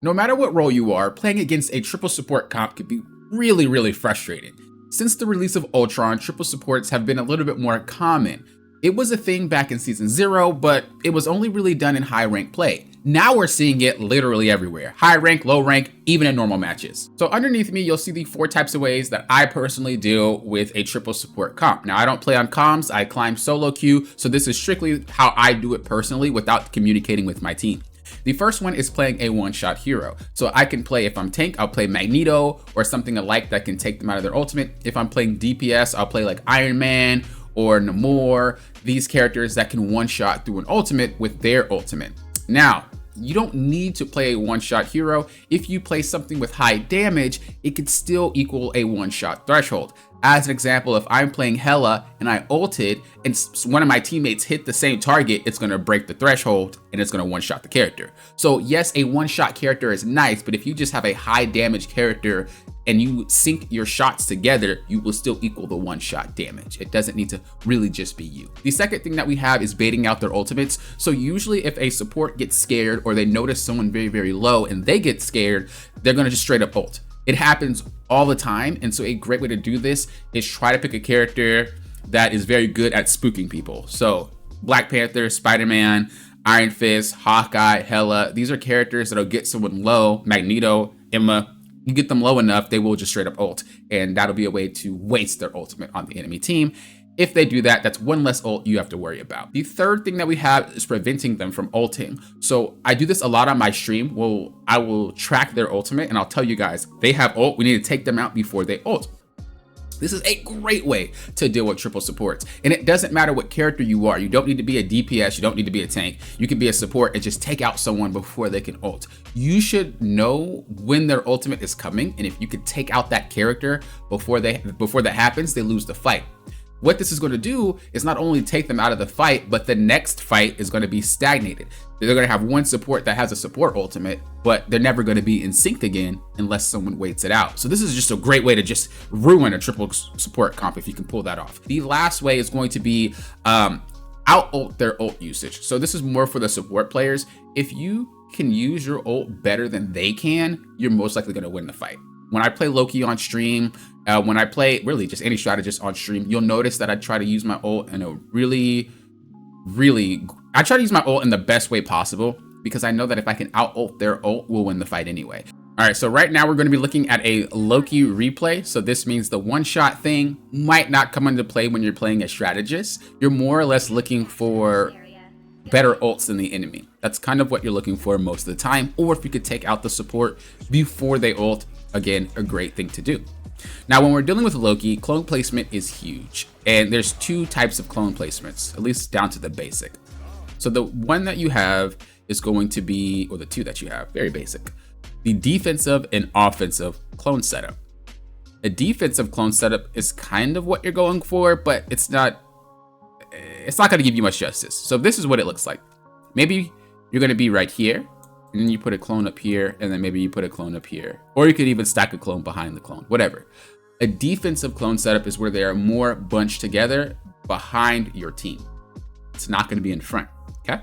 No matter what role you are, playing against a triple support comp can be really frustrating. Since the release of Ultron, triple supports have been a little bit more common. It was a thing back in Season 0, but it was only really done in high rank play. Now we're seeing it literally everywhere. High rank, low rank, even in normal matches. So underneath me, you'll see the 4 types of ways that I personally deal with a triple support comp. Now I don't play on comms, I climb solo queue, so this is strictly how I do it personally without communicating with my team. The first one is playing a one-shot hero. So I can play, if I'm tank, I'll play Magneto or something alike that can take them out of their ultimate. If I'm playing DPS, I'll play like Iron Man or Namor, these characters that can one-shot through an ultimate with their ultimate. Now, you don't need to play a one-shot hero. If you play something with high damage, it could still equal a one-shot threshold. As an example, if I'm playing Hela and I ulted and one of my teammates hit the same target, it's going to break the threshold and it's going to one-shot the character. So yes, a one-shot character is nice, but if you just have a high damage character and you sync your shots together, you will still equal the one-shot damage. It doesn't need to really just be you. The second thing that we have is baiting out their ultimates. So usually if a support gets scared or they notice someone very low and they get scared, they're going to just straight up ult. It happens all the time, and so a great way to do this is try to pick a character that is very good at spooking people. So Black Panther, Spider-Man, Iron Fist, Hawkeye, Hela, these are characters that'll get someone low. Magneto, Emma, you get them low enough, they will just straight up ult, and that'll be a way to waste their ultimate on the enemy team. If they do that, that's one less ult you have to worry about. The third thing that we have is preventing them from ulting. So I do this a lot on my stream. I will track their ultimate and I'll tell you guys, they have ult, we need to take them out before they ult. This is a great way to deal with triple supports. And it doesn't matter what character you are. You don't need to be a DPS, you don't need to be a tank. You can be a support and just take out someone before they can ult. You should know when their ultimate is coming, and if you could take out that character before that happens, they lose the fight. What this is going to do is not only take them out of the fight, but the next fight is going to be stagnated. They're going to have one support that has a support ultimate, but they're never going to be in sync again unless someone waits it out. So this is just a great way to just ruin a triple support comp if you can pull that off. The last way is going to be out ult their ult usage. So this is more for the support players. If you can use your ult better than they can, you're most likely going to win the fight. When I play Loki on stream, when I play really just any strategist on stream, you'll notice that I try to use my ult in a I try to use my ult in the best way possible, because I know that if I can out ult their ult, we'll win the fight anyway. All right, so right now we're going to be looking at a Loki replay. So this means the one-shot thing might not come into play when you're playing a strategist. You're more or less looking for better ults than the enemy. That's kind of what you're looking for most of the time. Or if you could take out the support before they ult, again, a great thing to do. Now, when we're dealing with Loki, clone placement is huge. And there's 2 types of clone placements, at least down to the basic. So the one that you have is going to be, or the 2 that you have, very basic, the defensive and offensive clone setup. A defensive clone setup is kind of what you're going for, but it's not going to give you much justice. So this is what it looks like. Maybe you're going to be right here, and then you put a clone up here, and then maybe you put a clone up here. Or you could even stack a clone behind the clone, whatever. A defensive clone setup is where they are more bunched together behind your team. It's not going to be in front, okay?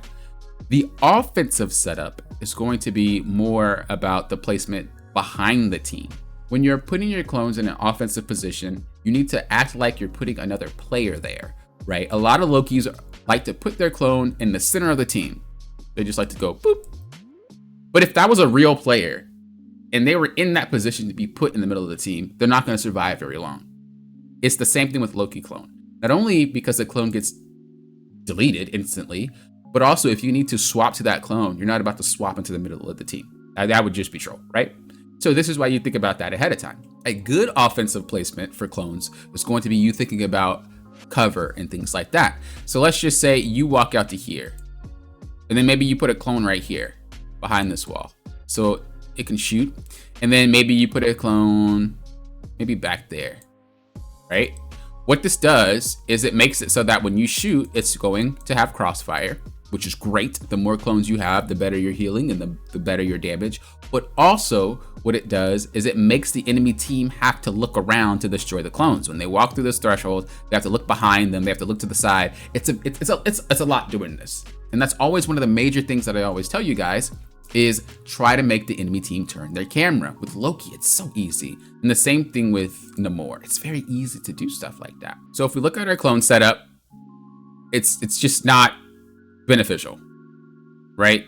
The offensive setup is going to be more about the placement behind the team. When you're putting your clones in an offensive position, you need to act like you're putting another player there, right? A lot of Lokis like to put their clone in the center of the team. They just like to go boop. But if that was a real player and they were in that position to be put in the middle of the team, they're not going to survive very long. It's the same thing with Loki clone. Not only because the clone gets deleted instantly, but also if you need to swap to that clone, you're not about to swap into the middle of the team. That would just be troll, right? So this is why you think about that ahead of time. A good offensive placement for clones is going to be you thinking about cover and things like that. So let's just say you walk out to here, and then maybe you put a clone right here behind this wall so it can shoot, and then maybe you put a clone maybe back there, right? What this does is it makes it so that when you shoot, it's going to have crossfire, which is great. The more clones you have, the better your healing and the better your damage. But also what it does is it makes the enemy team have to look around to destroy the clones. When they walk through this threshold, they have to look behind them, they have to look to the side. It's a lot doing this. And that's always one of the major things that I always tell you guys. is try to make the enemy team turn their camera. With Loki, it's so easy. And the same thing with Namor. It's very easy to do stuff like that. So if we look at our clone setup, it's just not beneficial, right?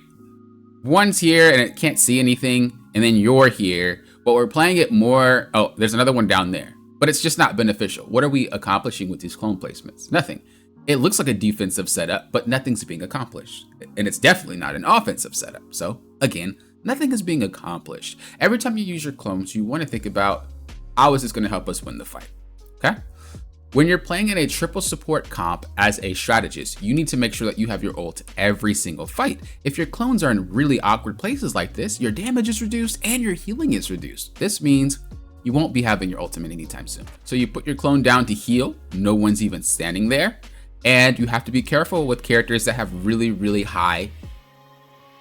One's here and it can't see anything, and then you're here, but we're playing it more. Oh, there's another one down there, but it's just not beneficial. What are we accomplishing with these clone placements? Nothing. It looks like a defensive setup, but nothing's being accomplished. And it's definitely not an offensive setup. So again, nothing is being accomplished. Every time you use your clones, you want to think about, how is this going to help us win the fight? Okay. When you're playing in a triple support comp as a strategist, you need to make sure that you have your ult every single fight. If your clones are in really awkward places like this, your damage is reduced and your healing is reduced. This means you won't be having your ultimate anytime soon. So you put your clone down to heal. No one's even standing there. And you have to be careful with characters that have really, really high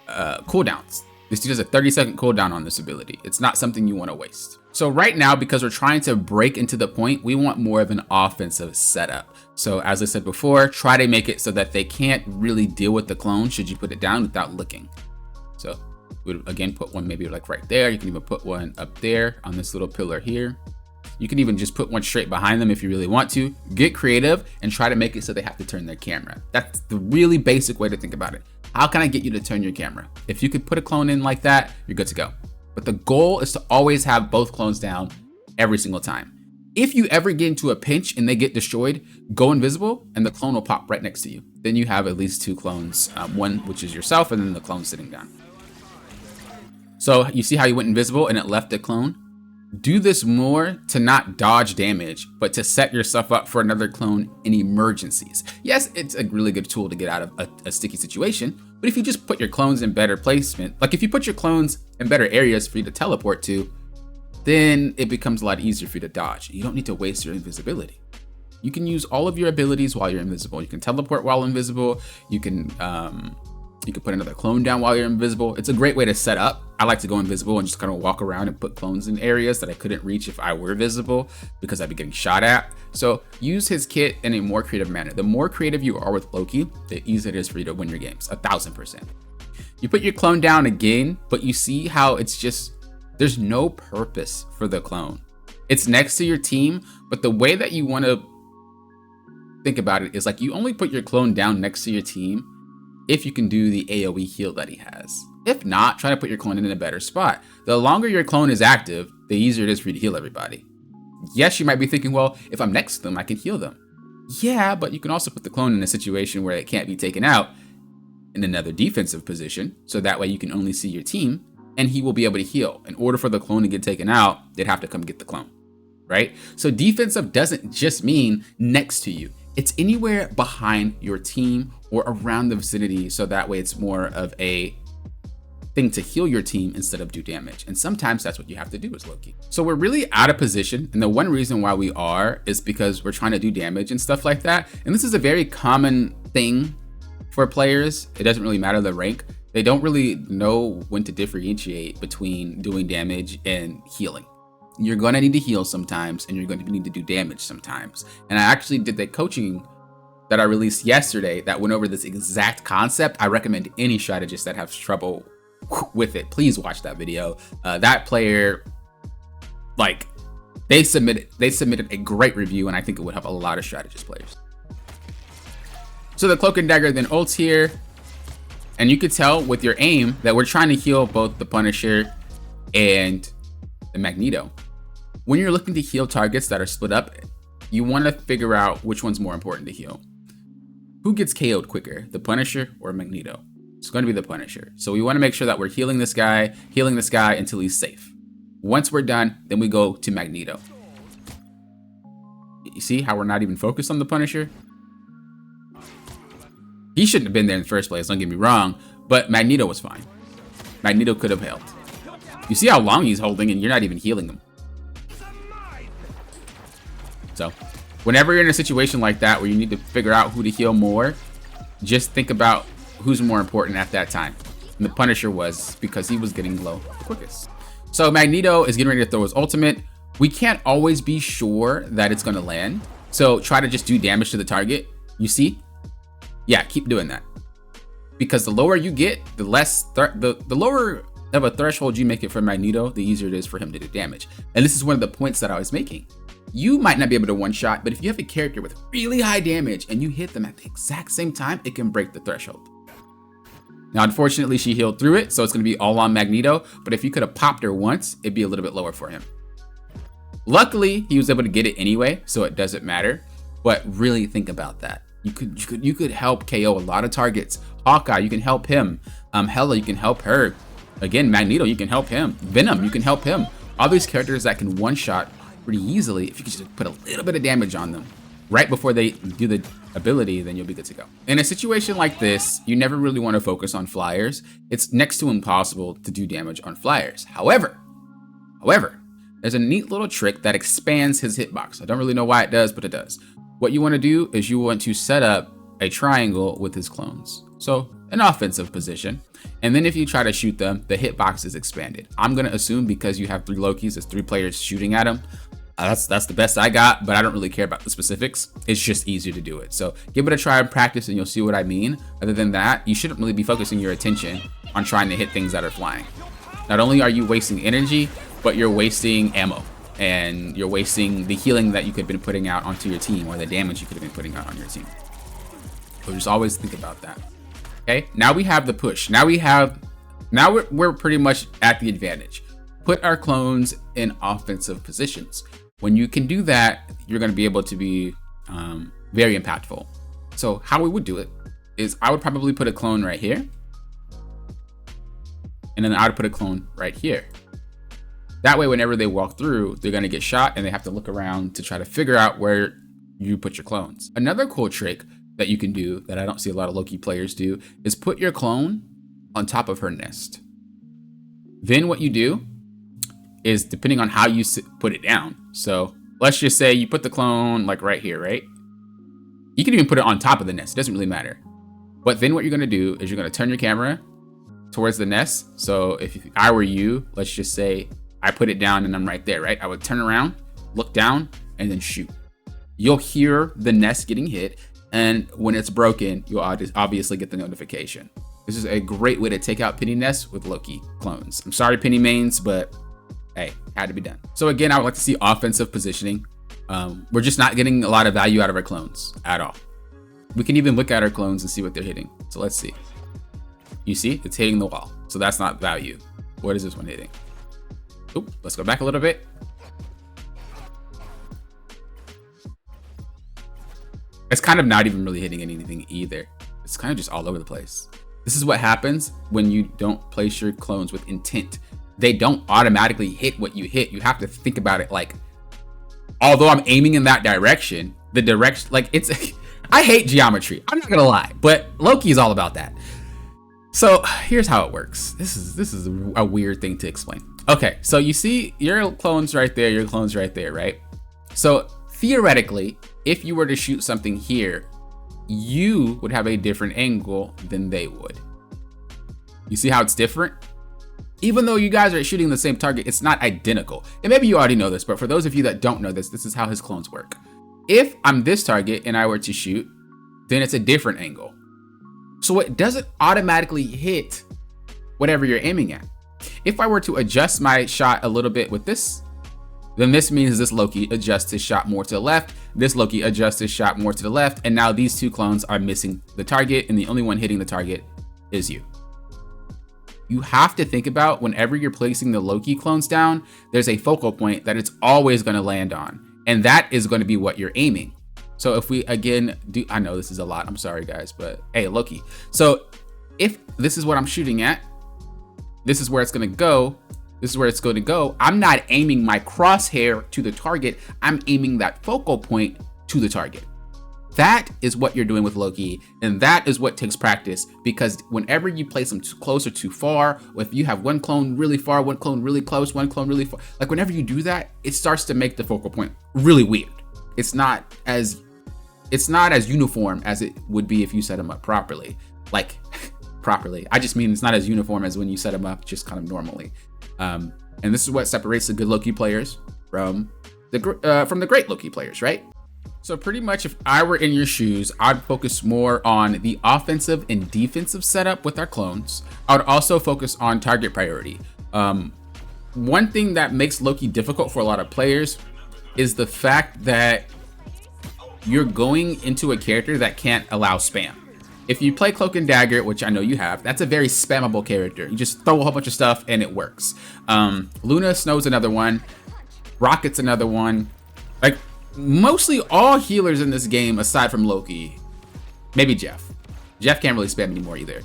cooldowns. This dude has a 30-second cooldown on this ability. It's not something you want to waste. So right now, because we're trying to break into the point, we want more of an offensive setup. So as I said before, try to make it so that they can't really deal with the clone should you put it down without looking. So we'd again put one maybe like right there. You can even put one up there on this little pillar here. You can even just put one straight behind them if you really want to. Get creative and try to make it so they have to turn their camera. That's the really basic way to think about it. How can I get you to turn your camera? If you could put a clone in like that, you're good to go. But the goal is to always have both clones down every single time. If you ever get into a pinch and they get destroyed, go invisible and the clone will pop right next to you. Then you have at least two clones, one which is yourself and then the clone sitting down. So you see how you went invisible and it left the clone? Do this more to not dodge damage, but to set yourself up for another clone in emergencies. Yes, it's a really good tool to get out of a sticky situation, but if you just put your clones in better placement, like if you put your clones in better areas for you to teleport to, then it becomes a lot easier for you to dodge. You don't need to waste your invisibility. You can use all of your abilities while you're invisible. You can teleport while invisible. You can put another clone down while you're invisible. It's a great way to set up. I like to go invisible and just kind of walk around and put clones in areas that I couldn't reach if I were visible because I'd be getting shot at. So use his kit in a more creative manner. The more creative you are with Loki, the easier it is for you to win your games, 1000%. You put your clone down again, but you see how it's just, there's no purpose for the clone. It's next to your team, but the way that you want to think about it is like you only put your clone down next to your team if you can do the AoE heal that he has. If not, try to put your clone in a better spot. The longer your clone is active, the easier it is for you to heal everybody. Yes, you might be thinking, well, if I'm next to them, I can heal them. Yeah, but you can also put the clone in a situation where it can't be taken out in another defensive position, so that way you can only see your team, and he will be able to heal. In order for the clone to get taken out, they'd have to come get the clone, right? So defensive doesn't just mean next to you. It's anywhere behind your team or around the vicinity, so that way it's more of a thing to heal your team instead of do damage. And sometimes that's what you have to do as Loki. So we're really out of position, and the one reason why we are is because we're trying to do damage and stuff like that. And this is a very common thing for players. It doesn't really matter the rank. They don't really know when to differentiate between doing damage and healing. You're going to need to heal sometimes, and you're going to need to do damage sometimes. And I actually did that coaching that I released yesterday that went over this exact concept. I recommend any strategist that has trouble with it, please watch that video. That player, like, they submitted a great review, and I think it would help a lot of strategist players. So the Cloak and Dagger then ults here, and you could tell with your aim that we're trying to heal both the Punisher and the Magneto. When you're looking to heal targets that are split up, you want to figure out which one's more important to heal. Who gets KO'd quicker, the Punisher or Magneto? It's going to be the Punisher. So we want to make sure that we're healing this guy until he's safe. Once we're done, then we go to Magneto. You see how we're not even focused on the Punisher? He shouldn't have been there in the first place, don't get me wrong, but Magneto was fine. Magneto could have helped. You see how long he's holding and you're not even healing him. So whenever you're in a situation like that where you need to figure out who to heal more, just think about who's more important at that time. And the Punisher was, because he was getting low the quickest. So Magneto is getting ready to throw his ultimate. We can't always be sure that it's going to land, so try to just do damage to the target. You see? Yeah, keep doing that. because the lower you get, the less the lower of a threshold you make it for Magneto, the easier it is for him to do damage. And this is one of the points that I was making. You might not be able to one-shot, but if you have a character with really high damage and you hit them at the exact same time, it can break the threshold. Now, unfortunately, she healed through it, so it's going to be all on Magneto, but if you could have popped her once, it'd be a little bit lower for him. Luckily, he was able to get it anyway, so it doesn't matter, but really think about that. You could help KO a lot of targets. Hawkeye, you can help him. Hela, you can help her. Again, Magneto, you can help him. Venom, you can help him. All these characters that can one-shot pretty easily, if you can just put a little bit of damage on them right before they do the ability, then you'll be good to go. In a situation like this, you never really want to focus on flyers. It's next to impossible to do damage on flyers. However, there's a neat little trick that expands his hitbox. I don't really know why it does, but it does. What you want to do is you want to set up a triangle with his clones. So an offensive position. And then if you try to shoot them, the hitbox is expanded. I'm going to assume because you have 3 Lokis, there's 3 players shooting at him. That's the best I got, but I don't really care about the specifics. It's just easier to do it. So give it a try and practice and you'll see what I mean. Other than that, you shouldn't really be focusing your attention on trying to hit things that are flying. Not only are you wasting energy, but you're wasting ammo and you're wasting the healing that you could have been putting out onto your team or the damage you could have been putting out on your team. So just always think about that. Okay, now we have the push. Now we're pretty much at the advantage. Put our clones in offensive positions. When you can do that, you're going to be able to be very impactful. So how we would do it is I would probably put a clone right here. And then I would put a clone right here. That way, whenever they walk through, they're going to get shot and they have to look around to try to figure out where you put your clones. Another cool trick that you can do that I don't see a lot of Loki players do is put your clone on top of her nest. Then what you do is, depending on how you put it down. So let's just say you put the clone like right here, right? You can even put it on top of the nest. It doesn't really matter. But then what you're going to do is you're going to turn your camera towards the nest. So if I were you, let's just say I put it down and I'm right there, right? I would turn around, look down, and then shoot. You'll hear the nest getting hit. And when it's broken, you'll obviously get the notification. This is a great way to take out Penny nests with Loki clones. I'm sorry, Penny mains, but hey, had to be done. So again, I would like to see offensive positioning. We're just not getting a lot of value out of our clones at all. We can even look at our clones and see what they're hitting. So let's see. You see, it's hitting the wall. So that's not value. What is this one hitting? Oop, let's go back a little bit. It's kind of not even really hitting anything either. It's kind of just all over the place. This is what happens when you don't place your clones with intent. They don't automatically hit what you hit. You have to think about it like, although I'm aiming in that direction, the direction, like it's, I hate geometry. I'm not gonna lie, but Loki is all about that. So here's how it works. This is a weird thing to explain. Okay, so you see your clones right there, your clones right there, right? So theoretically, if you were to shoot something here, you would have a different angle than they would. You see how it's different? Even though you guys are shooting the same target, it's not identical. And maybe you already know this, but for those of you that don't know this, this is how his clones work. If I'm this target and I were to shoot, then it's a different angle. So it doesn't automatically hit whatever you're aiming at. If I were to adjust my shot a little bit with this, then this means this Loki adjusts his shot more to the left, this Loki adjusts his shot more to the left, and now these two clones are missing the target, and the only one hitting the target is you. You have to think about whenever you're placing the Loki clones down, there's a focal point that it's always going to land on, and that is going to be what you're aiming. So if we again do, I know this is a lot, I'm sorry guys, but hey, Loki. So if this is what I'm shooting at, this is where it's going to go. This is where it's going to go. I'm not aiming my crosshair to the target. I'm aiming that focal point to the target. That is what you're doing with Loki. And that is what takes practice, because whenever you place them too close or too far, or if you have one clone really far, one clone really close, one clone really far, like whenever you do that, it starts to make the focal point really weird. It's not as uniform as it would be if you set them up properly. Like properly. I just mean it's not as uniform as when you set them up just kind of normally. And this is what separates the good Loki players from the great Loki players, right? So pretty much if I were in your shoes, I'd focus more on the offensive and defensive setup with our clones. I would also focus on target priority. One thing that makes Loki difficult for a lot of players is the fact that you're going into a character that can't allow spam. If you play Cloak and Dagger, which I know you have, that's a very spammable character. You just throw a whole bunch of stuff and it works. Luna Snow's another one. Rocket's another one. Like, mostly all healers in this game, aside from Loki, maybe Jeff. Jeff can't really spam anymore either.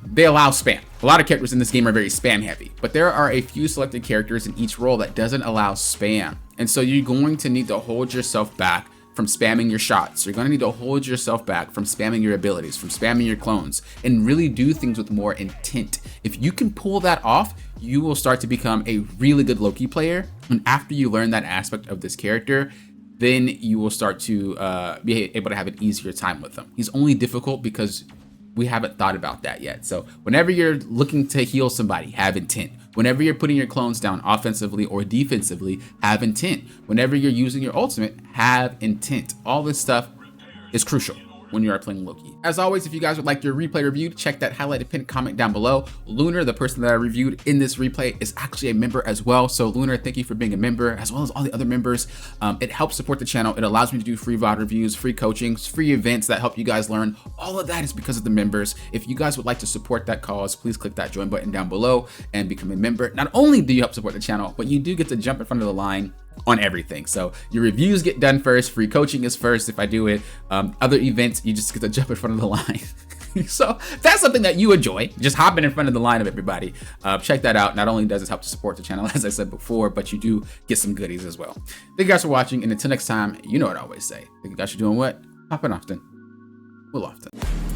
They allow spam. A lot of characters in this game are very spam heavy, but there are a few selected characters in each role that doesn't allow spam. And so you're going to need to hold yourself back from spamming your shots. You're going to need to hold yourself back from spamming your abilities, from spamming your clones, and really do things with more intent. If you can pull that off, you will start to become a really good Loki player. And after you learn that aspect of this character, then you will start to be able to have an easier time with him. He's only difficult because we haven't thought about that yet. So whenever you're looking to heal somebody, have intent. Whenever you're putting your clones down offensively or defensively, have intent. Whenever you're using your ultimate, have intent. All this stuff is crucial when you are playing Loki. As always, if you guys would like your replay reviewed, check that highlighted pinned comment down below. Lunar, the person that I reviewed in this replay, is actually a member as well. So Lunar, thank you for being a member, as well as all the other members. It helps support the channel. It allows me to do free VOD reviews, free coachings, free events that help you guys learn. All of that is because of the members. If you guys would like to support that cause, please click that join button down below and become a member. Not only do you help support the channel, but you do get to jump in front of the line on everything. So your reviews get done first, free coaching is first if I do it. Other events, you just get to jump in front of the line. So that's something that you enjoy, just hopping in front of the line of everybody. Check that out. Not only does it help to support the channel, as I said before, but you do get some goodies as well. Thank you guys for watching, and until next time, you know what I always say. Thank you guys for doing what? Hopping often. We'll often.